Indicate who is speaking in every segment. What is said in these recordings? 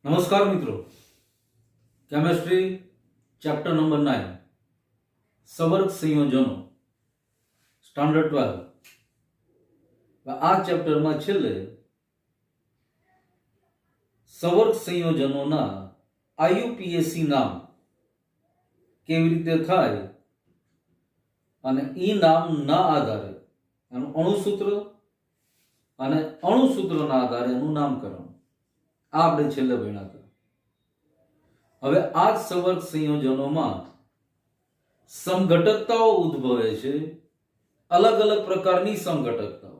Speaker 1: नमस्कार मित्रों, chemistry chapter number 9 Swarg संयोजनों स्टैंडर्ड 12 आ चैप्टर में छेल्ले सवर्ग संयोजनों आईयूपीएसी नाम केवी रीते थाय अने ई नाम ना आधारे अणुसूत्र अने अणुसूत्रना आधारे एनुं नामकरण आ आपणे छेल्ले भण्या हता। हवे आ सवर्ग संयोजनोमां समघटकताओ उद्भवे छे, अलग अलग प्रकारनी समघटकताओ।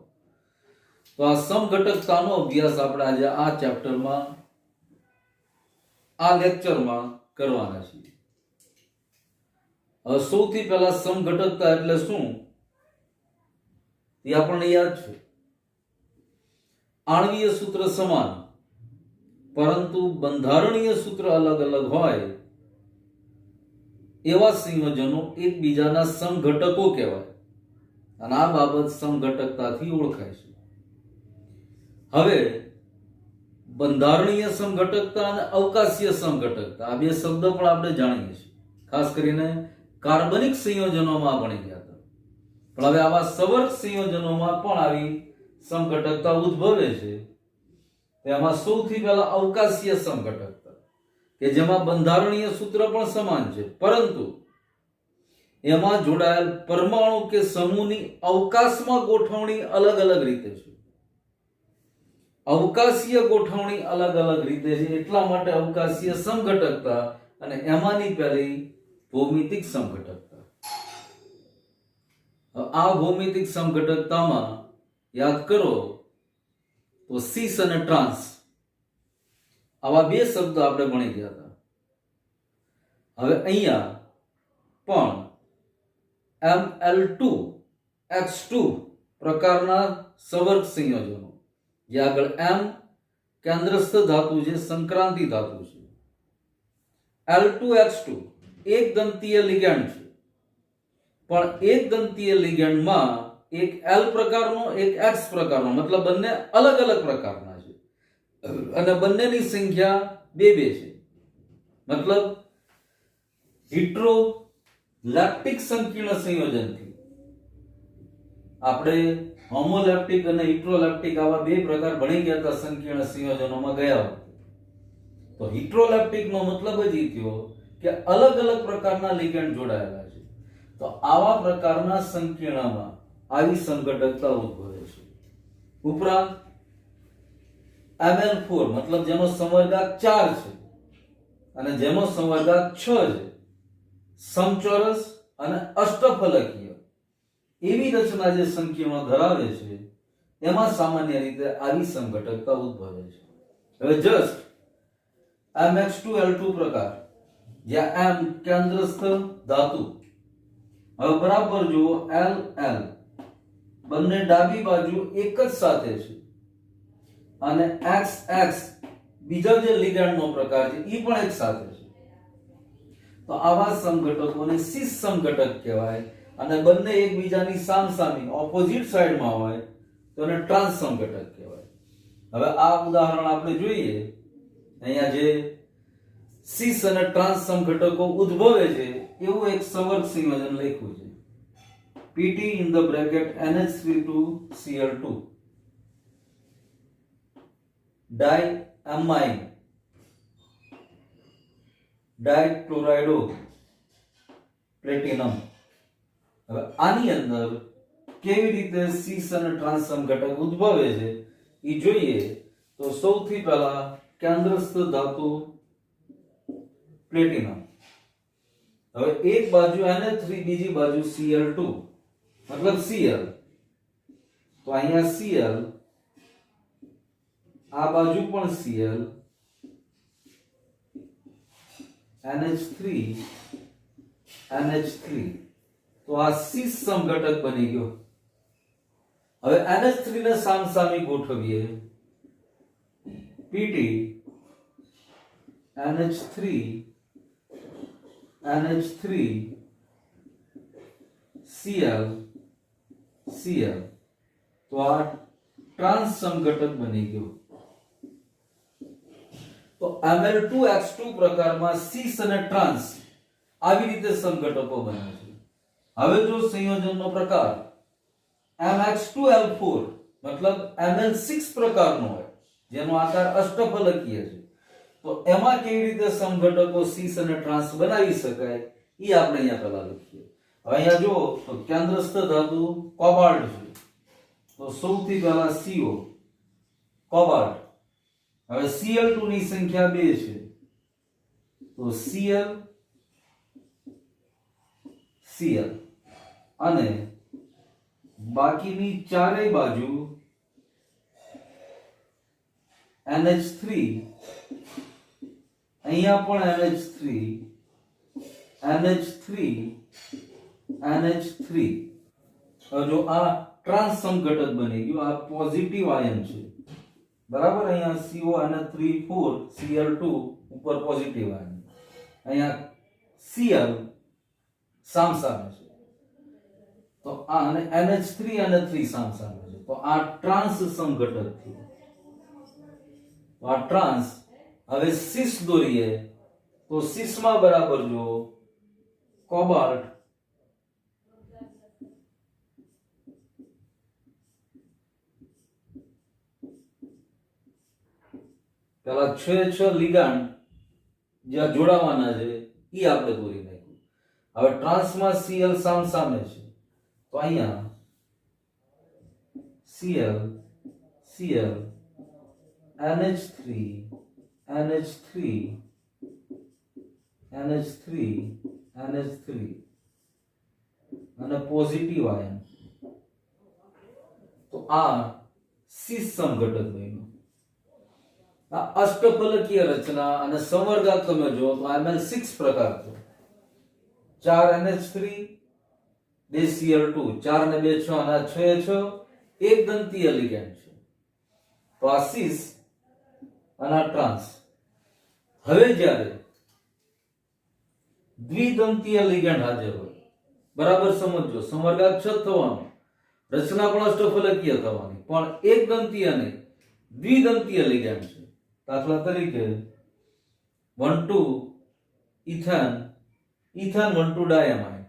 Speaker 1: तो आ समघटकतानो अभ्यास आपणे आज आ चेप्टरमां आ लेक्चरमां करवाना छीए। હવે સૌથી પહેલા સમઘટકતા એટલે શું એ આપણને યાદ છે। आणवीय सूत्र समान परंतु બંધારણીય सूत्र अलग अलग होय एवा संयोजनो एकबीजाना समघटको कहेवाय અને આ બાબત સમઘટકતાથી ઓળખાય છે। હવે બંધારણીય સમઘટકતા અને અવકાશીય સમઘટકતા આ બે શબ્દ પણ આપણે જાણીએ છીએ, ખાસ કરીને કાર્બનિક સંયોજનોમાં ભણી ગયા હતા। પણ હવે આવા સવર્ગ સંયોજનોમાં પણ આવી સમઘટકતા ઉદ્ભવે છે। તેમાં સૌથી પહેલા અવકાશીય સમઘટકતા કે જેમાં બંધારણીય સૂત્ર પણ સમાન છે, પરંતુ એમાં જોડાયેલ પરમાણુ કે સમૂહની અવકાશમાં ગોઠવણી अलग अलग રીતે છે। અવકાશીય ગોઠવણી अलग अलग રીતે છે, એટલા માટે અવકાશીય સમઘટકતા અને એમાંની પહેલી ભૌમિતિક સમઘટકતા। આ ભૌમિતિક સમઘટકતામાં યાદ કરો तो सीस અને ट्रांस आवा बे शब्द આપણે ભણી ગયા હતા। હવે અહીંયા પણ Ml2X2 પ્રકારના સવર્ગ સંયોજનો જે આગળ M કેન્દ્રસ્થ ધાતુ છે, સંક્રાંતિ ધાતુ છે। L2X2 એક દંતીય લિગેન્ડ છે, પણ એક દંતીય લિગેન્ડમાં एक L प्रकारનો एक X प्रकारનો मतलब બંને अलग अलग પ્રકારના છે અને બંનેની સંખ્યા 2 છે। मतलब હિટ્રોલેપ્ટિક સંકીર્ણ સંયોજનથી આપણે હોમોલેપ્ટિક અને હિટ્રોલેપ્ટિક આવા બે પ્રકાર ભણી ગયા હતા સંકીર્ણ સંયોજનોમાં ગયા વખતે। તો હિટ્રોલેપ્ટિકનો मतलब જ એ થયો કે अलग अलग પ્રકારના લિગેન્ડ જોડાયેલા છે। તો આવા પ્રકારના સંકીર્ણમાં આવી સમઘટકતા ઉદ્ભવે છે। ઉપરાંત Ml4 मतलब જેનો સમવર્ગાંક 4 છે અને જેનો સમવર્ગાંક 6 છે, સમચોરસ અને અષ્ટફલકીય એવી રચના જે સંકીર્ણો ધરાવે છે એમાં સામાન્ય રીતે આવી સમઘટકતા ઉદ્ભવે છે। હવે જસ્ટ Mx2L2 પ્રકાર જ્યાં M કેન્દ્રસ્થ ધાતુ, હવે બરાબર જુઓ L બંને ડાબી બાજુ એક જ સાથે છે અને XX બીજા જે લિગેન્ડનો પ્રકાર છે ઈ પણ એક સાથે છે। તો આવા સમઘટકોને સિસ સમઘટક કહેવાય અને બંને એકબીજાની સામસામી ઓપોઝિટ સાઈડમાં હોય તો એને ટ્રાન્સ સમઘટક કહેવાય। હવે આ ઉદાહરણ આપણે જોઈએ। અહીંયા જે સિસ અને ટ્રાન્સ સમઘટકો ઉદ્ભવે છે એવું એક સવર્ગ સંયોજન લખ્યું છે, Pt in the bracket NH3 2Cl2 diamine dichlorido platinum। હવે આની અંદર કેવી રીતે સિસ અને ટ્રાન્સ સમઘટક ઉદ્ભવે છે એ જોઈએ તો સૌથી પહેલા કેન્દ્રસ્થ ધાતુ પ્લેટિનમ। હવે એક બાજુ NH3 બીજી બાજુ Cl2 मतलब Cl, तो અહીંયા Cl આ બાજુ પણ Cl NH3 NH3 તો આ સિસ સમઘટક બની ગયો। હવે NH3 ને સામસામે ગોઠવીએ, Pt NH3 Cl तो आ ट्रांस समघटक बनी गयो। તો Ml2H2 પ્રકારમાં સીસ અને ટ્રાન્સ આવી રીતે સમઘટકો બને છે. હવે જો સંયોજનનો પ્રકાર MX2L4 મતલબ Ml6 પ્રકારનો હોય જેનો આકાર અષ્ટફલકીય છે, તો એમાં કેવી રીતે સમઘટકો સીસ અને ટ્રાન્સ બનાવી શકાય એ આપણે અહીંયા પહેલા લખીએ. હવે અહીંયા જો તો કેન્દ્રસ્થ ધાતુ કોબાલ્ટ છે, તો સૌથી પહેલા CO કોબાલ્ટ. હવે Cl2 ની સંખ્યા 2 છે, તો Cl Cl અને બાકીની ચારેય બાજુ NH3, અહીંયા પણ NH3 NH3 NH3. હવે જો આ ટ્રાન્સ સમઘટક બની ગયું, આ પોઝિટિવ આયન છે બરાબર. અહીંયા CO3 4 Cl2 ઉપર પોઝિટિવ આયન, અહીંયા Cl સામસામે છે, તો આ અને NH3 અને 3 સામસામે છે, તો આ ટ્રાન્સ સમઘટક થયું. તો આ ટ્રાન્સ. હવે સીસ દોરીએ તો સીસમાં બરાબર જો કોબાલ્ટ પેલા 6 લિગાન્ડ જ્યાં જોડાવાના છે ઈ આપણે દોરી નાખ્યું. હવે ટ્રાન્સમાં Cl સામસામે છે, તો અહીંયા Cl Cl NH3 NH3 NH3 NH3 અને પોઝિટિવ આયન, તો આ સીસ સમઘટક બન્યું. આ અષ્ટફલકીય રચના અને સંવર્ગાંક તમે જો તો Ml6 પ્રકાર છે. 4 NH3 2 Cl2, 4 ને 2 6 અને 6 6 એક દંતીય લિગેન્ડ છે, તો આ સીસ અને આ ટ્રાન્સ. હવે જ્યારે દ્વિદંતીય લિગેન્ડ હાજર હોય, બરાબર સમજો, સંવર્ગાંક 6 થવાનો, રચના પણ અષ્ટફલકીય થવાની, પણ એક દંતીય નહીં દ્વિદંતીય લિગેન્ડ છે. દાખલા તરીકે 1,2 ઇથેન ઇથેન 1,2 ડાયમાઇન,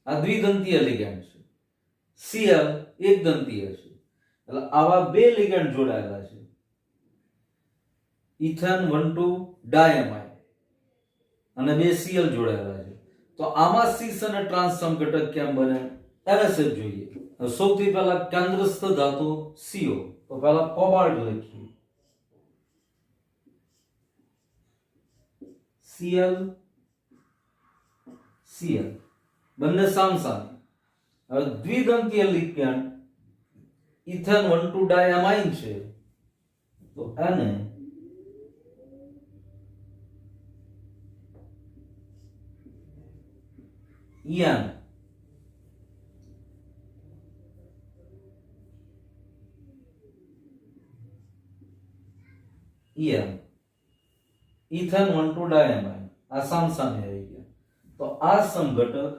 Speaker 1: આ દ્વિદંતીય લિગેન્ડ છે. Cl એક દંતીય છે, એટલે આવા બે લિગેન્ડ જોડાયેલા છે, ઇથેન 1,2 ડાયમાઇન અને બે Cl જોડાયેલા છે. તો આમાં સીસ અને ટ્રાન્સ સમઘટક કેમ બને એને જ જોઈએ. સૌથી પહેલા કેન્દ્રસ્થ ધાતુ CO, તો પહેલા કોબાલ્ટ લખીએ, Cl Cl બંને સામસામે. હવે દ્વિદંતીય લિગેન્ડ ઇથેન 1,2 ડાયમાઇન છે, તો એને EN ઇથેન 1,2 ડાયમાઇન આ સામસામે આવી ગયા, તો આ સમઘટક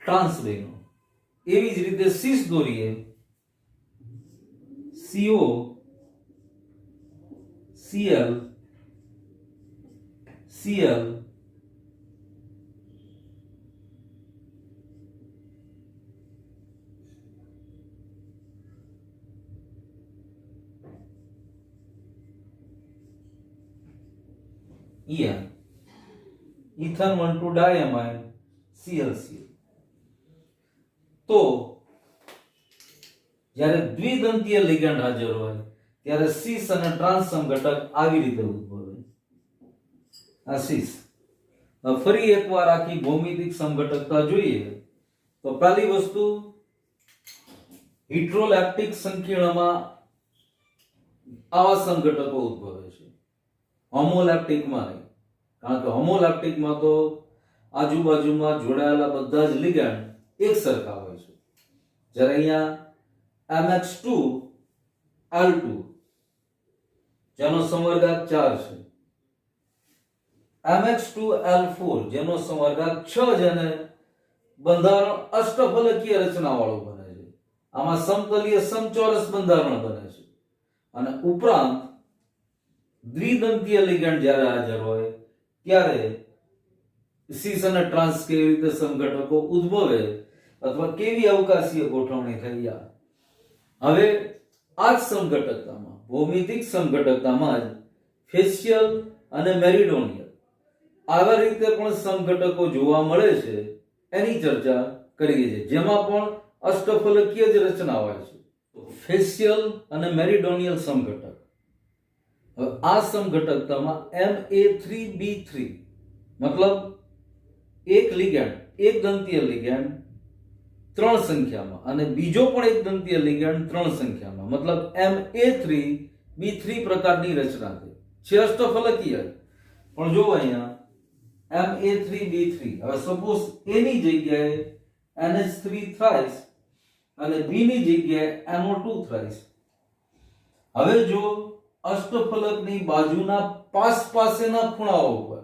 Speaker 1: ટ્રાન્સ બન્યો. એવી જ રીતે સીસ દોરીએ, CO Cl Cl EN ethane 1,2 ડાયમાઇન ClCl. તો જ્યારે દ્વિદંતીય લિગેન્ડ હાજર હોય ત્યારે સીસ અને ટ્રાન્સ સમઘટક આવી રીતે ઉદ્ભવે. આ સીસ. ફરી એકવાર આખી ભૌમિતિક સમઘટકતા જોઈએ તો પહેલી વસ્તુ હિટ્રોલેપ્ટિક સંકીર્ણમાં આવા સમઘટકો ઉદ્ભવે છે, હોમોલેપ્ટિકમાં નહીં. કારણ કે હોમોલેપ્ટિકમાં તો આજુબાજુમાં જોડાયેલા બધા જ લિગેન્ડ એક સરખા હોય છે, જ્યારે અહીંયા MX2L2 જેનો સંવર્ગાંક 4 છે, MX2L4 જેનો સંવર્ગાંક 6 છે અને બંધારણ અષ્ટફલકીય રચના વાળું બને છે. આમાં સમતલીય સમચોરસ બંધારણ બને છે. અને ઉપરાંત દ્વિદંતીય લિગેન્ડ જ્યારે હાજર હોય ત્યારે સીસ અને ટ્રાન્સ કેવી રીતે સમઘટકો ઉદ્ભવે અથવા કેવી અવકાશીય ગોઠવણી થઈ. હવે આ જ સમઘટકતામાં, ભૌમિતિક સમઘટકતામાં જ ફેશિયલ અને મેરિડોનિયલ આવા રીતે પણ સમઘટકો જોવા મળે છે એની ચર્ચા કરીએ છીએ, જેમાં પણ અષ્ટફલકીય જ રચના હોય છે. ફેશિયલ અને મેરિડોનિયલ સમઘટક. હવે આ સમઘટકતામાં Ma3B3 મતલબ એક લિગેન્ડ, એક દંતીય લિગેન્ડ 3 સંખ્યામાં અને બીજો પણ એક દંતીય લિગેન્ડ 3 સંખ્યામાં, મતલબ Ma3B3 પ્રકારની રચના છે અષ્ટફલકીય. પણ જો અહીંયા Ma3B3, હવે સપોઝ A ની જગ્યાએ NH3 thrice અને B ની જગ્યાએ NO2 thrice. હવે જો અષ્ટફલકની બાજુના પાસેના ખૂણાઓ પર,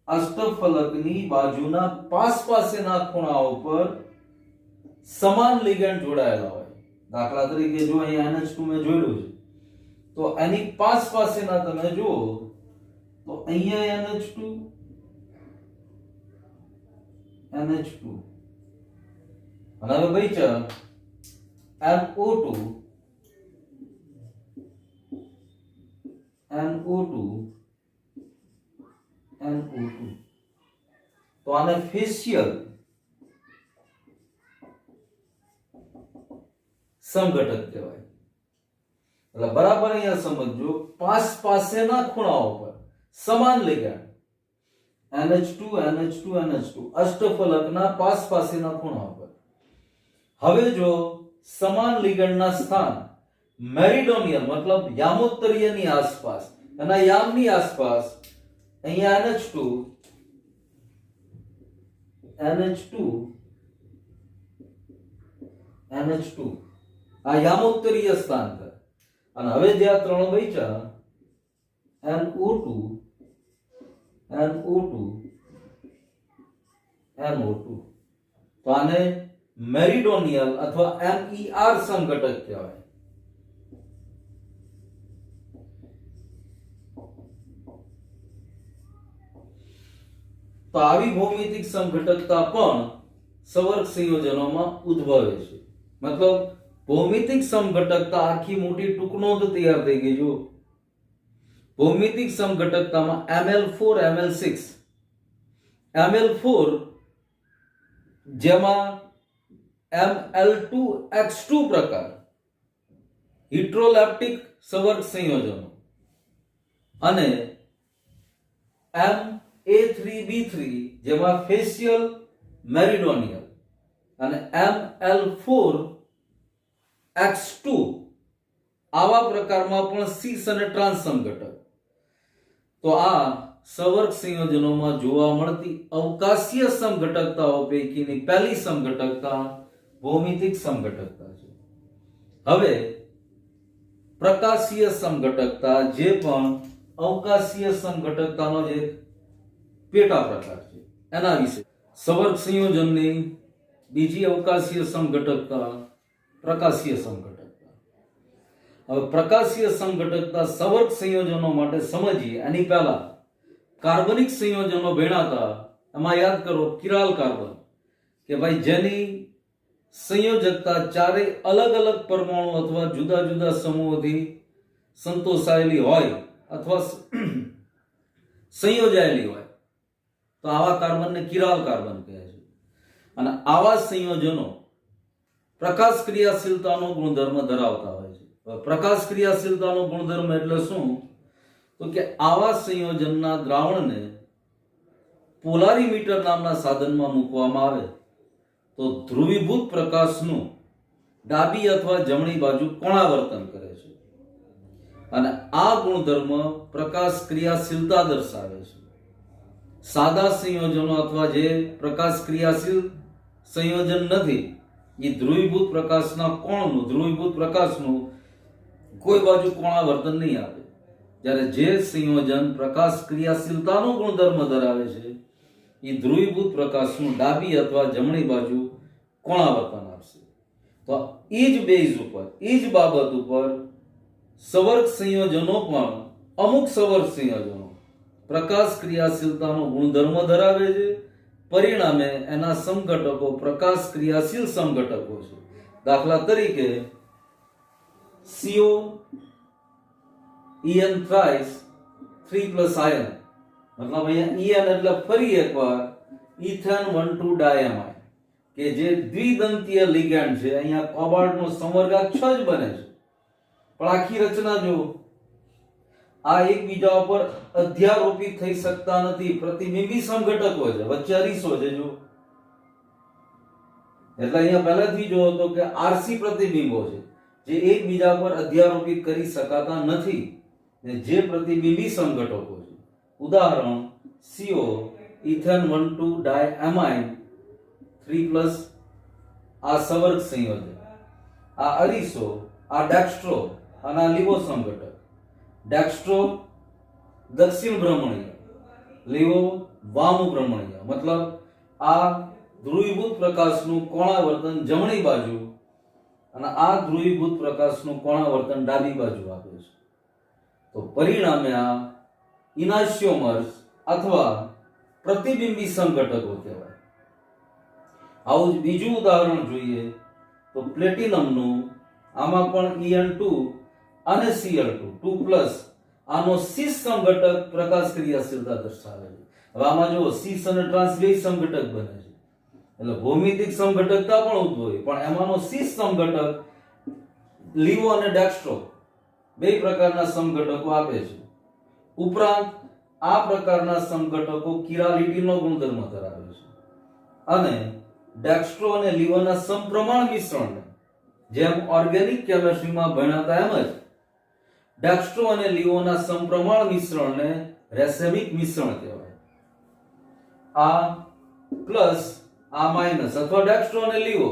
Speaker 1: અષ્ટફલકની બાજુના પાસેના ખૂણાઓ પર સમાન લિગેન્ડ જોડાયેલા હોય, દાખલા તરીકે જો અહીંયા NH2 મેં જોડ્યું છે તો એની પાસેના તમે જુઓ તો અહીંયા NH2 અને હવે બચ્યા NO2 તો આને ફેશિયલ સમઘટક કહેવાય. એટલે બરાબર અહીંયા સમજજો, પાસેના ખૂણાઓ પર સમાન લિગેન્ડ NH2 અષ્ટફલકના પાસેના ખૂણાઓ પર. હવે જો સમાન લિગેન્ડના સ્થાન મેરિડોનિયલ મતલબ યામોત્તરીયની આસપાસ, એના યામની આસપાસ અહીંયા NH2 આ યામોત્તરીય સ્થાન છે. અને હવે જે આ ત્રણ બચ્યા NO2 તો આને મેરિડોનિયલ અથવા MER સમઘટક કહેવાય. તો આવી ભૌમિતિક સમઘટકતા પણ સવર્ગ સંયોજનોમાં ઉદ્ભવે છે. મતલબ ભૌમિતિક સમઘટકતા આખી મોટી ટૂંકનોંધ તૈયાર થઈ ગઈ. જો ભૌમિતિક સમઘટકતામાં Ml4 Ml6 Ml4 જેમાં Ml2X2 પ્રકાર હિટ્રોલેપ્ટિક સવર્ગ સંયોજનો અને Ma3B3 જેમાં ફેશિયલ મેરિડોનિયલ અને Ml4X2 આવા પ્રકારમાં પણ સીસ અને ટ્રાન્સ સમઘટક. તો આ સવર્ગ સંયોજનોમાં જોવા મળતી અવકાશીય સમઘટકતાઓ પૈકીની પહેલી સમઘટકતા ભૌમિતિક સમઘટકતા છે. હવે પ્રકાશીય સમઘટકતા, જે પણ અવકાશીય સમઘટકતાનો જે પેટા પ્રકાર છે, એના વિશે. સવર્ગ સંયોજનની બીજી અવકાશીય સમઘટકતા પ્રકાશીય સમઘટકતા. હવે પ્રકાશીય સમઘટકતા સવર્ગ સંયોજનો માટે સમજીએ એની પહેલા કાર્બનિક સંયોજનો ભેણાતા એમાં યાદ કરો કિરાલ કાર્બન, કે ભાઈ જેની સંયોજકતા ચારે અલગ અલગ પરમાણુ અથવા જુદા જુદા સમૂહોથી સંતોષાયેલી હોય અથવા સંયોજાયેલી હોય તો આવા કાર્બનને કિરાલ કાર્બન કહે છે. અને આવા સંયોજનો પ્રકાશ ક્રિયાશીલતાનો ગુણધર્મ ધરાવતા હોય છે. પ્રકાશ ક્રિયાશીલતાનો ગુણધર્મ એટલે શું? તો કે આવા સંયોજનના દ્રાવણને પોલારીમીટર નામના સાધનમાં મૂકવામાં આવે તો ધ્રુવીભૂત પ્રકાશનું ડાબી અથવા જમણી બાજુ કોણાવર્તન કરે છે. અને આ ગુણધર્મ પ્રકાશ ક્રિયાશીલતા દર્શાવે છે. સાદા સંયોજનો અથવા જે પ્રકાશ ક્રિયાશીલ સંયોજન નથી, એ ધ્રુવીભૂત પ્રકાશનું કોઈ બાજુ કોણાવર્તન નહીં આપે. જ્યારે જે સંયોજન પ્રકાશ ક્રિયાશીલતાનો ગુણધર્મ ધરાવે છે એ ધ્રુવીભૂત પ્રકાશનું ડાબી અથવા જમણી બાજુ કોણાવર્તન આપશે. તો એ જ બેઝ ઉપર, એ જ બાબત ઉપર સવર્ગ સંયોજનો પણ અમુક સવર્ગ સંયોજનો પ્રકાશ ક્રિયાશીલતાનો ગુણધર્મ ધરાવે છે, પરિણામે એના સમઘટકો પ્રકાશ ક્રિયાશીલ સમઘટકો છે. દાખલા તરીકે CO En thrice 3 plus iron, મતલબ અહીંયા En એટલે ફરી એકવાર ઇથેન 1,2 ડાયમાઇન કે જે દ્વિદંતીય લિગેન્ડ છે. અહીંયા કોબાલ્ટનો સંવર્ગાંક 6 જ બને છે, પણ આખી રચના જો આ એકબીજા ઉપર અધ્યારોપિત થઈ શકતા નથી, પ્રતિબિંબી સમઘટકો છે, વચ્ચે અરીસો છે જો. એટલે અહીંયા પહેલાથી જો હતો કે આરસી પ્રતિબિંબો છે જે એકબીજા પર અધ્યારોપિત કરી શકાતા નથી, ને જે પ્રતિબિંબી સમઘટકો છે. ઉદાહરણ CO ઇથેન 1,2 ડાયમાઇન 3 પ્લસ આ સવર્ગ સંયોજન, આ અરીસો, આ ડેક્સ્ટ્રો અને આ લીવો સમઘટક. ડેક્સ્ટ્રો દક્ષિણ ભ્રમણીય, લીવો વામ ભ્રમણીય, મતલબ આ ધ્રુવીભૂત પ્રકાશનું કોણાવર્તન જમણી બાજુ અને આ ધ્રુવીભૂત પ્રકાશનું કોણાવર્તન ડાબી બાજુ આપે છે. તો પરિણામે આ ઇનાન્શિયોમર્સ અથવા પ્રતિબિંબી સમઘટકો કહેવાય. આવું જ બીજું ઉદાહરણ જોઈએ તો પ્લેટિનમનું, આમાં પણ En2 અને Cl2 2 પ્લસ આનો સીસ સમઘટક પ્રકાશ ક્રિયાશીલતા દર્શાવે છે. હવે આમાં જો સીસ અને ટ્રાન્સ બે સમઘટક બને છે, એટલે ભૌમિતિક સમઘટકતા પણ ઉદ્ભવે, પણ એમાંનો સીસ સમઘટક લીવો અને ડેક્સ્ટ્રો બે પ્રકારના સમઘટકો આપે છે. ઉપરાંત આ પ્રકારના સમઘટકો કિરાલિટીનો ગુણધર્મ ધરાવે છે અને ડેક્સ્ટ્રો અને લીવોના સમપ્રમાણ મિશ્રણને, જેમ ઓર્ગેનિક કેમિસ્ટ્રીમાં ભણ્યા એમ જ ડેક્સ્ટ્રો અને લીવોના સમપ્રમાણ મિશ્રણને રેસેમિક મિશ્રણ કહેવાય. આ પ્લસ આ માઇનસ અથવા ડેક્સ્ટ્રો અને લીવો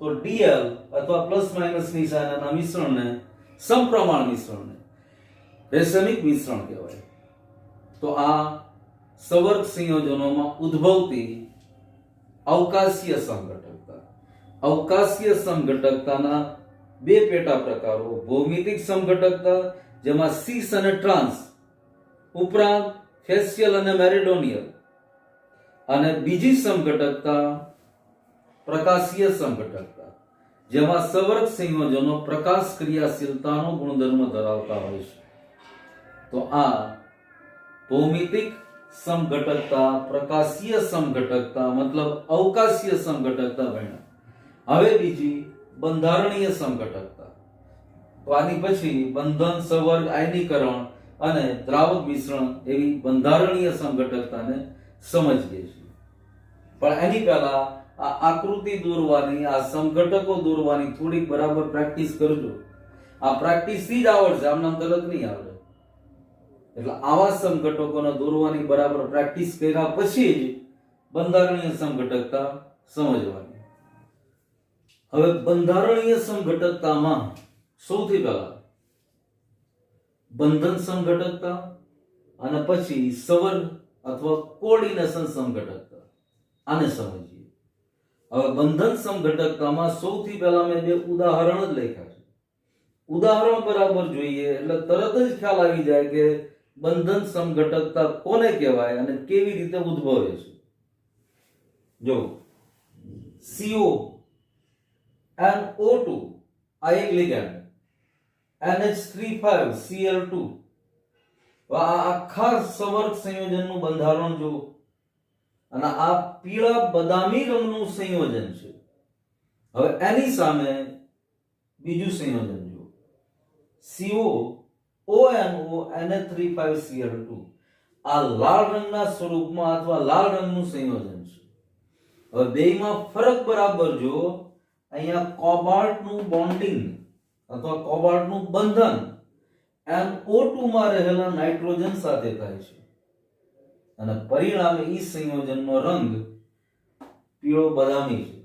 Speaker 1: તો Dl અથવા પ્લસ માઇનસ ની સાઇનના મિશ્રણને, સમપ્રમાણ મિશ્રણને રેસેમિક મિશ્રણ કહેવાય. તો આ સવર્ગ સંયોજનોમાં ઉદ્ભવતી અવકાશીય સમઘટકતા. અવકાશીય સમઘટકતાના બે પેટા પ્રકારો: ભૌમિતિક સમઘટકતા જેમાં સીસ અને ટ્રાન્સ, ઉપરાંત ફેશિયલ અને મેરિડોનિયલ, અને બીજી સમઘટકતા પ્રકાશીય સમઘટકતા જેમાં સવર્ગ સંયોજનો પ્રકાશ ક્રિયાશીલતાનો ગુણધર્મ ધરાવતા હોય છે. તો આ ભૌમિતિક સમઘટકતા, પ્રકાશીય સમઘટકતા મતલબ અવકાશીય સમઘટકતા બન્યા. હવે બીજી બંધારણીય સમઘટકતા. તો આની પછી બંધન, સવર્ગ, આયનીકરણ અને દ્રાવક મિશ્રણ એવી બંધારણીય સમઘટકતાને સમજીએ છીએ. પણ એની પહેલા આ આકૃતિ દોરવાની, આ સમઘટકો દોરવાની થોડીક બરાબર પ્રેક્ટિસ કરજો. આ પ્રેક્ટિસ થી જ આવડશે, આમ નામ તરત નહીં આવડે. એટલે આવા સમઘટકોને દોરવાની બરાબર પ્રેક્ટિસ કર્યા પછી જ બંધારણીય સમઘટકતા સમજવાની. હવે બંધારણીય સમઘટકતામાં સૌથી પહેલા બંધન સમઘટકતા અને પછી સવર્ગ અથવા કોઓર્ડિનેશન સમઘટકતા, આને સમજીએ. હવે બંધન સમઘટકતામાં સૌથી પહેલા મેં બે ઉદાહરણ જ લખ્યા છે. ઉદાહરણ બરાબર જોઈએ એટલે તરત જ ખ્યાલ આવી જાય કે બંધન સમઘટકતા કોને કહેવાય અને કેવી રીતે ઉદ્ભવે છે. જો CO NO2 આ એક લિગેન્ડ, NH3,5 Cl2, આ આખા સવર્ગ સંયોજનનું બંધારણ જો, અને આ પીળા બદામી રંગનું સંયોજન છે. હવે એની સામે બીજું સંયોજન જો, CO ONO NH3,5 Cl2, આ લાલ રંગના સ્વરૂપમાં અથવા લાલ રંગનું સંયોજન છે. હવે બેયમાં ફરક બરાબર જો, અહીંયા કોબાલ્ટનું બોન્ડિંગ અથવા કોબાલ્ટનું બંધન NO2 માં રહેલા નાઇટ્રોજન સાથે થાય છે અને પરિણામે ઈ સંયોજનનો રંગ પીળો બદામી છે.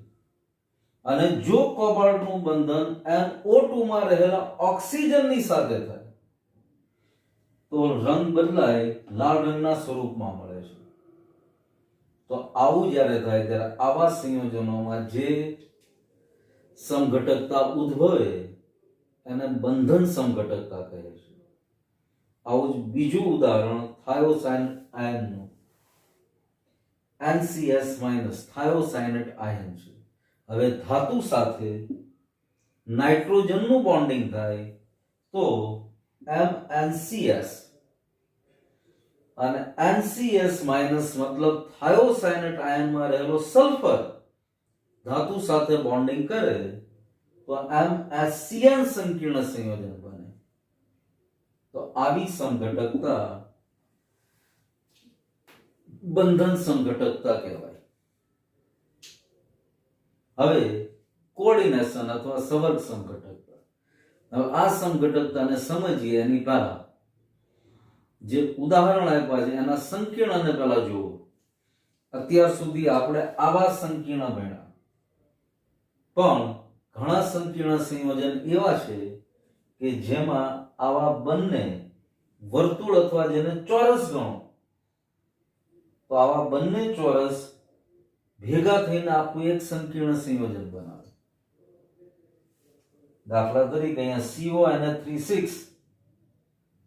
Speaker 1: અને જો કોબાલ્ટનું બંધન NO2 માં રહેલા ઓક્સિજનની સાથે થાય તો રંગ બદલાય, લાલ રંગના સ્વરૂપમાં મળે છે. તો આવું જ્યારે થાય ત્યારે આવા સંયોજનોમાં જે સમઘટકતા ઉદ્ભવે એને બંધન સમઘટકતા કહે છે. આવું જ બીજું ઉદાહરણ થાયોસાઇન આયનનું, NCS માઇનસ થાયોસાઇનેટ આયન છે. હવે ધાતુ સાથે નાઇટ્રોજનનું બોન્ડિંગ થાય તો MnCS, અને NCS માઇનસ મતલબ થાયોસાઇનેટ આયનમાં રહેલો સલ્ફર ધાતુ સાથે બોન્ડિંગ કરે તો MsCN સંકીર્ણ સંયોજન બને. તો આવી સમઘટકતા બંધન સમઘટકતા કહેવાય. હવે કોઓર્ડિનેશન અથવા સંવર્ગ સમઘટકતા. હવે આ સમઘટકતાને સમજીએ એની પહેલા જે ઉદાહરણ આપ્યા છે એના સંકીર્ણને પહેલા જુઓ. અત્યાર સુધી આપણે આવા સંકીર્ણ ભણ્યા, પણ ઘણા સંકીર્ણ સંયોજન એવા છે કે જેમાં આવા બંને વર્તુળ અથવા જેને ચોરસ ગણો, તો આવા બંને ચોરસ ભેગા થઈને આખું એક સંકીર્ણ સંયોજન બનાવે. દાખલા તરીકે અહીંયા CONH3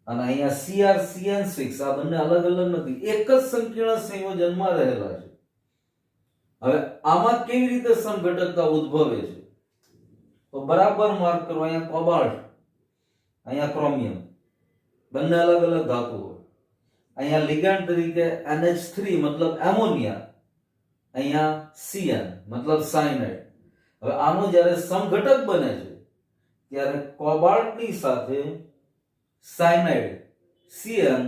Speaker 1: અને અહીંયા CrCN6, આ બંને અલગ અલગ નથી, એક જ સંકીર્ણ સંયોજનમાં રહેલા છે. હવે આમાં કેવી રીતે સમઘટકતા ઉદ્ભવે છે? તો બરાબર માર્ક કરો. અહીંયા કોબાલ્ટ, અહીંયા ક્રોમિયમ, બંને અલગ અલગ ધાતુઓ. અહીંયા લિગેન્ડ તરીકે NH3 મતલબ એમોનિયા, અહીંયા CN મતલબ સાયનાઇડ. હવે આનો જ્યારે સમઘટક બને છે ત્યારે કોબાલ્ટની સાથે સાયનાઇડ CN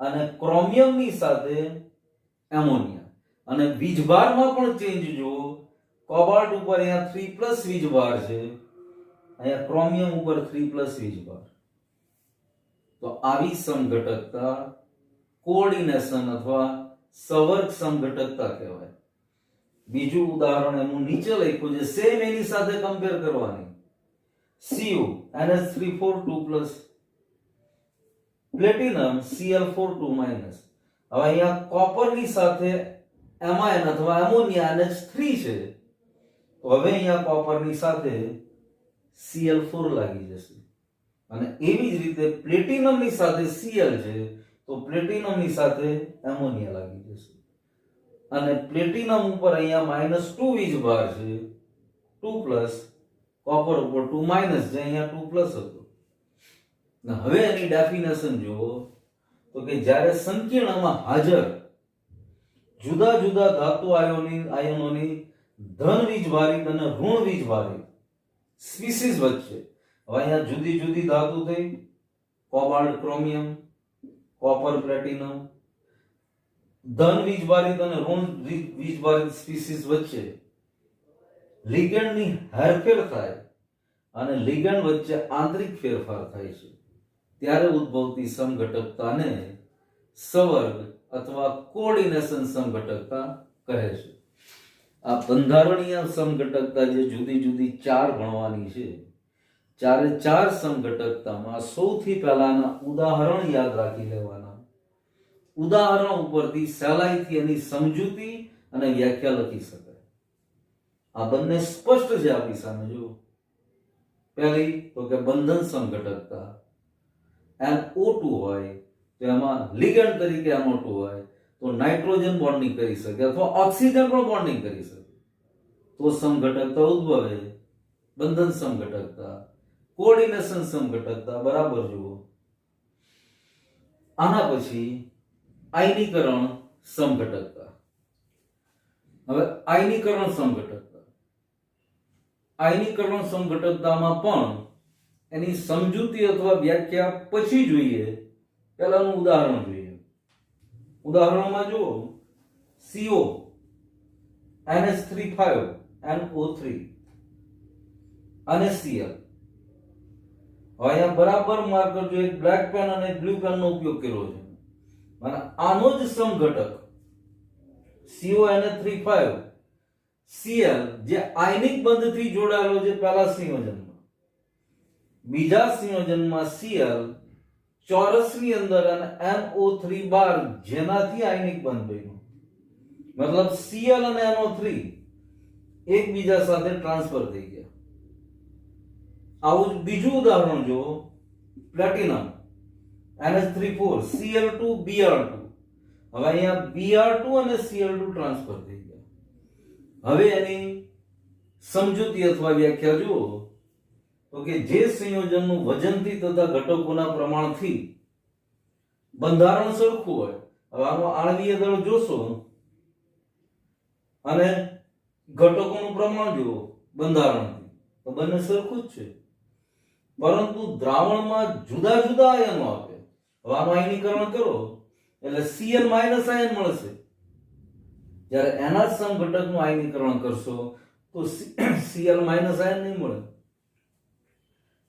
Speaker 1: અને ક્રોમિયમની સાથે એમોનિયા. અને વીજભારમાં પણ ચેન્જ જુઓ. કોબાલ્ટ ઉપર અહીંયા 3+ વીજભાર છે, અહીંયા ક્રોમિયમ ઉપર 3+ વીજભાર. તો આવી સમઘટકતા કોઓર્ડિનેશન અથવા સંવર્ગ સમઘટકતા કહેવાય. બીજું ઉદાહરણ એનું નીચે લખ્યું છે, સેમ એની સાથે કમ્પેર કરવાની. Cu NH3 પ્લેટિનમ Cl4 હવે અહીંયા કોપરની સાથે એમાઇન અથવા એમોનિયા NH3 છે, તો હવે અહીંયા કોપરની સાથે Cl4 લાગી જશે. અને એવી જ રીતે પ્લેટિનમની સાથે Cl છે, તો પ્લેટિનમની સાથે એમોનિયા લાગી જશે. અને પ્લેટિનમ ઉપર અહીંયા -2 વીજભાર છે, 2+, કોપર ઉપર 2- જે અહીંયા 2+ હતો. હવે એની ડેફિનેશન જુઓ તો કે જ્યારે સંકીર્ણમાં હાજર જુદા જુદા ધાતુ આયનોની ધન વીજભારિત અને ઋણ વીજભારિત સ્પીસીસ વચ્ચે, હવે અહીંયા જુદી જુદી ધાતુ થઈ, કોબાલ્ટ ક્રોમિયમ, કોપર પ્લેટિનમ, ધન વીજભારિત અને ઋણ વીજભારિત સ્પીસીસ વચ્ચે લિગેન્ડની હેરફેર થાય અને લિગેન્ડ વચ્ચે આંતરિક ફેરફાર થાય છે, ત્યારે ઉદ્ભવતી સમઘટકતાને સંવર્ગ અથવા કોઓર્ડિનેશન સમઘટકતા કહે છે. આ બંધારણીય સમઘટકતા જે જુદી જુદી 4 ભણવાની છે, ચારે 4 સમઘટકતામાં સૌથી પહેલાના ઉદાહરણ યાદ રાખી લેવાના. ઉદાહરણ ઉપરથી સહેલાઈથી એની સમજૂતી અને વ્યાખ્યા લખી શકાય. આ બંને સ્પષ્ટ છે આપણી સામે. જુઓ, પહેલી તો કે બંધન સમઘટકતા NO2 હોય તો એમાં લિગેન્ડ તરીકે NO2 હોય તો નાઇટ્રોજન બોન્ડિંગ કરી શકે અથવા ઓક્સિજન પણ બોન્ડિંગ કરી શકે, તો સમઘટકતા ઉદ્ભવે. બંધન સમઘટકતા, કોઓર્ડિનેશન સમઘટકતા બરાબર જુઓ. આના પછી આયનીકરણ સમઘટકતા. હવે આયનીકરણ સમઘટકતા, આયનીકરણ સમઘટકતામાં પણ એની સમજૂતી અથવા વ્યાખ્યા પછી જોઈએ. પહેલાનું ઉદાહરણ જોઈએ. ઉદાહરણમાં જુઓ, CO NH3 NO3 અને Cl. હવે અહીંયા બરાબર માર્ક કરજો. એક બ્લેક પેન અને બ્લુ પેન નો ઉપયોગ કર્યો છે. અને આનો જ સમઘટક CONH3 Cl જે આયનિક બંધથી જોડાયેલો છે પહેલા સંયોજનમાં, બીજા સંયોજનમાં Cl ચોરસની અંદર અને NO3 બાર જેનાથી આયનિક બંધ બન્યો. મતલબ Cl અને NO3 એકબીજા સાથે ટ્રાન્સફર થઈ ગયા. આવું જ બીજું ઉદાહરણ જો પ્લેટિનમ NH3 Cl2 Br2. હવે અહીંયા Br2 અને Cl2 ટ્રાન્સફર થઈ ગયા. હવે એની સમજૂતી અથવા વ્યાખ્યા જુઓ તો કે જે સંયોજનનું વજનથી તથા ઘટકોના પ્રમાણથી બંધારણ સરખું હોય. હવે આનો આણ્વીય દળ જોશો અને ઘટકોનું પ્રમાણ જુઓ બંધારણથી તો બંને સરખું જ છે, પરંતુ દ્રાવણમાં જુદા જુદા આયનો આપે. હવે આનું આયનીકરણ કરો એટલે Cl માઇનસ આયન મળશે. જ્યારે એના સમઘટકનું આયનીકરણ કરશો તો Cl માઇનસ આયન નહીં મળે,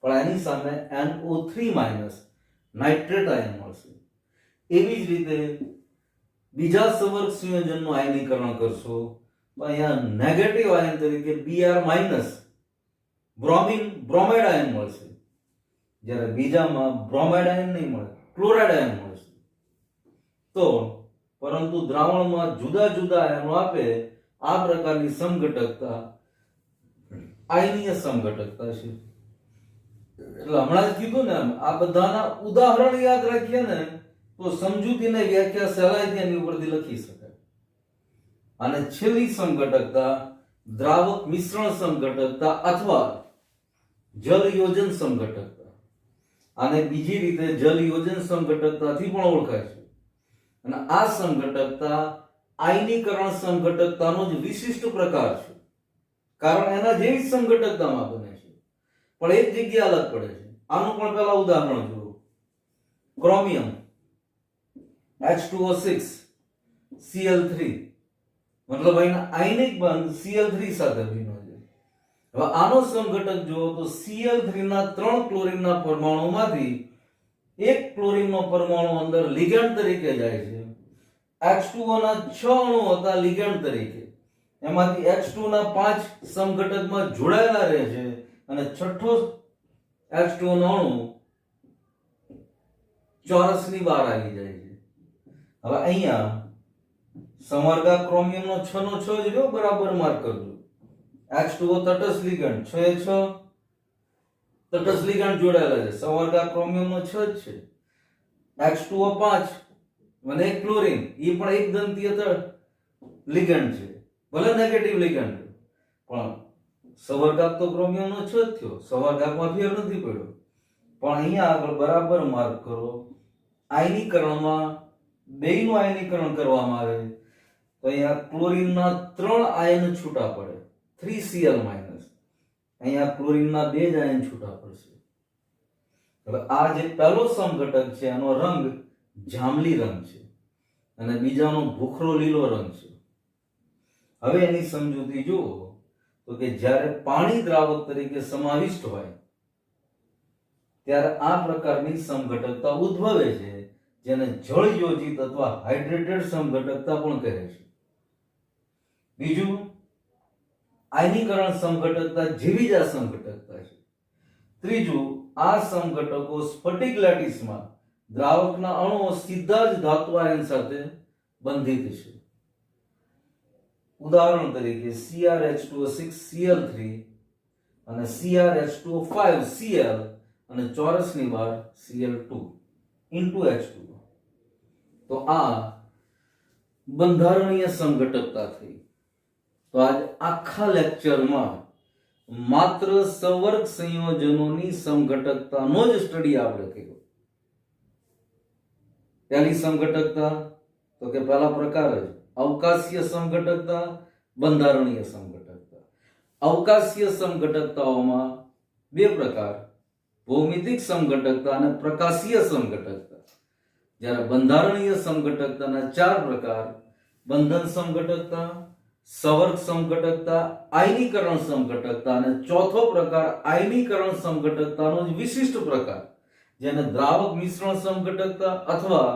Speaker 1: પણ એની સામે NO3 માઇનસ નાઇટ્રેટ આયન મળશે. એવી જ રીતે બીજા સવર્ગ સંયોજનનું આયનીકરણ કરશો તો અહીંયા નેગેટિવ આયન તરીકે Br માઇનસ બ્રોમાઇડ આયન મળશે, જ્યારે બીજામાં બ્રોમાઇડ આયન નહીં મળે, ક્લોરાઇડ આયન મળશે. તો પરંતુ દ્રાવણમાં જુદા જુદા આયનો આપે આ પ્રકારની સમઘટકતા આયનીય સમઘટકતા છે. એટલે હમણાં જ કીધું ને, આ બધાના ઉદાહરણ યાદ રાખીએ ને તો સમજૂતીને વ્યાખ્યા સહેલાઈથી એની ઉપરથી લખી શકાય. અને છેલ્લી સમઘટકતા દ્રાવક મિશ્રણ સમઘટકતા અથવા જલ યોજન સમઘટકતા, અને બીજી રીતે જલ યોજન સમઘટકતાથી પણ ઓળખાય છે. અને આ સમઘટકતા આયનીકરણ સમઘટકતાનો જ વિશિષ્ટ પ્રકાર છે, કારણ એના જેવી સમઘટકતામાં બને છે પણ એક જગ્યા અલગ પડે છે. આનું પણ પહેલા ઉદાહરણ જુઓ. ક્રોમિયમ H2O6 Cl3, મતલબ અહીંના આયનિક બંધ Cl3 સાથે બન્યો છે. હવે આનો સમઘટક જુઓ તો Cl3 ના 3 ક્લોરીનના પરમાણુમાંથી એક ક્લોરીનનો પરમાણુ અંદર લિગેન્ડ તરીકે જાય છે. H2O ના 6 અણુ હતા લિગેન્ડ તરીકે, એમાંથી H2 ના 5 સમઘટકમાં જોડાયેલા રહે છે અને છઠ્ઠો H2O નો અણુ ચોરસની બહાર આવી જાય છે. હવે અહીંયા સમવર્ગા ક્રોમિયમનો 6 નો 6 જ રહ્યો, બરાબર માર્ક કરજો. H2O તટસ્થ લિગેન્ડ 6 એ 6 તટસ્થ લિગેન્ડ જોડાયેલા છે, સમવર્ગા ક્રોમિયમનો 6 જ છે. H2O 5 અને એક ક્લોરીન, એ પણ એક દંતીય લિગેન્ડ છે, ભલે નેગેટિવ લિગેન્ડ, પણ સવર્ગાક તો ક્રોમિયમનો 6 જ થયો, સવર્ગાકમાં ફેર નથી પડ્યો. પણ અહીંયા આગળ બરાબર માર્ક કરો. આયનીકરણમાં બેયનું આયનીકરણ કરવામાં આવે તો અહીંયા ક્લોરીનના 3 આયન છૂટા પડે, 3Cl માઇનસ. અહીંયા ક્લોરીનના 2 જ આયન છૂટા પડશે. હવે આ જે પહેલો સમઘટક છે એનો રંગ જાંબલી રંગ છે અને બીજાનો ભૂખરો લીલો રંગ છે. હવે એની સમજૂતી જુઓ તો કે જ્યારે પાણી દ્રાવક તરીકે સમાવિષ્ટ હોય ત્યારે આ પ્રકારની સમઘટકતા ઉદ્ભવે છે, જેને જળ યોજિત અથવા હાઇડ્રેટેડ સમઘટકતા પણ કહે છે. બીજું, આયનીકરણ સમઘટકતા જેવી જ આ સમઘટકતા છે. ત્રીજું, આ સમઘટકો સ્ફટિક લેટિસમાં દ્રાવકના અણુઓ સીધા જ ધાતુ આયન સાથે બંધિત છે. ઉદાહરણ તરીકે CrH2O6 Cl3 અને CrH2O5 Cl અને ચોરસની બહાર Cl2 into H2O. તો આ બંધારણીય સમઘટકતા થઈ. તો આજ આખા લેક્ચરમાં માત્ર સવર્ગ સંયોજનોની સમઘટકતાનો જ સ્ટડી આપણે કર્યો. પહેલી સમઘટકતા તો કે પહેલા પ્રકાર જ અવકાશીય સમઘટકતા, બંધારણીય સમઘટકતા. અવકાશીય સમઘટકતાઓમાં બે પ્રકાર, ભૌમિતિક સમઘટકતા અને પ્રકાશીય સમઘટકતા. જ્યારે બંધારણીય સમઘટકતાના 4 પ્રકાર, બંધન સમઘટકતા, સવર્ગ સમઘટકતા, આયનીકરણ સમઘટકતા અને ચોથો પ્રકાર આયનીકરણ સમઘટકતાનો જ વિશિષ્ટ પ્રકાર, જેને દ્રાવક મિશ્રણ સમઘટકતા અથવા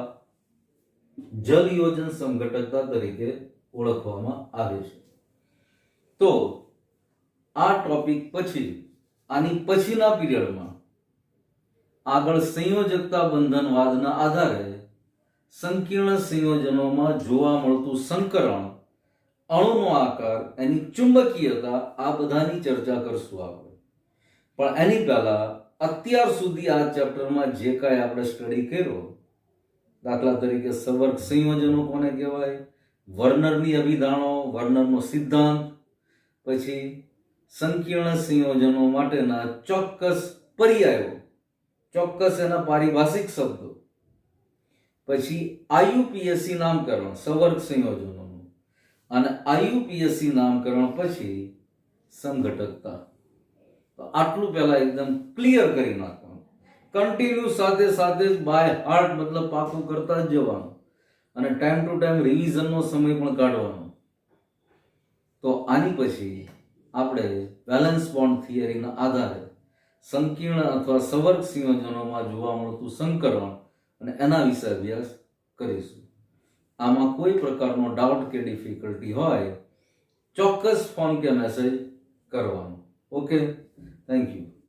Speaker 1: જલ યોજન સમઘટકતા તરીકે ઓળખવામાં આવે છે. તો આ ટોપિક પછી આની પછીના પીરિયડમાં આગળ સંયોજકતા બંધનવાદના આધારે સંકીર્ણ સંયોજનોમાં જોવા મળતું સંકરણ, અણુનો આકાર, એની ચુંબકીયતા, આ બધાની ચર્ચા કરશું આપણે. પણ એની પહેલા અત્યાર સુધી આ ચેપ્ટરમાં જે કાંઈ આપણે સ્ટડી કર્યો, દાખલા તરીકે સવર્ગ સંયોજનો કોને કહેવાય, વર્નરની અભિધારણો, વર્નરનો સિદ્ધાંત, પછી સંકીર્ણ સંયોજનો માટેના ચોક્કસ પર્યાયો, ચોક્કસ એના પારિભાષિક શબ્દો, પછી આયુપીએસસી નામકરણ સવર્ગ સંયોજનોનું, અને આયુપીએસસી નામકરણ પછી સમઘટકતા. તો આટલું પહેલા એકદમ ક્લિયર કરી નાખવાનું. કન્ટિન્યુ સાથે સાથે જ બાય હાર્ટ મતલબ પાકું કરતા જ જવાનું, અને ટાઈમ ટુ ટાઈમ રિવિઝનનો સમય પણ કાઢવાનો. તો આની પછી આપણે બેલેન્સ બોન્ડ થિયરીના આધારે સંકીર્ણ અથવા સવર્ગ સંયોજનોમાં જોવા મળતું સંકરણ અને એના વિશે અભ્યાસ કરીશું. આમાં કોઈ પ્રકારનો ડાઉટ કે ડિફિકલ્ટી હોય ચોક્કસ ફોન કે મેસેજ કરવાનો. Okay, thank you.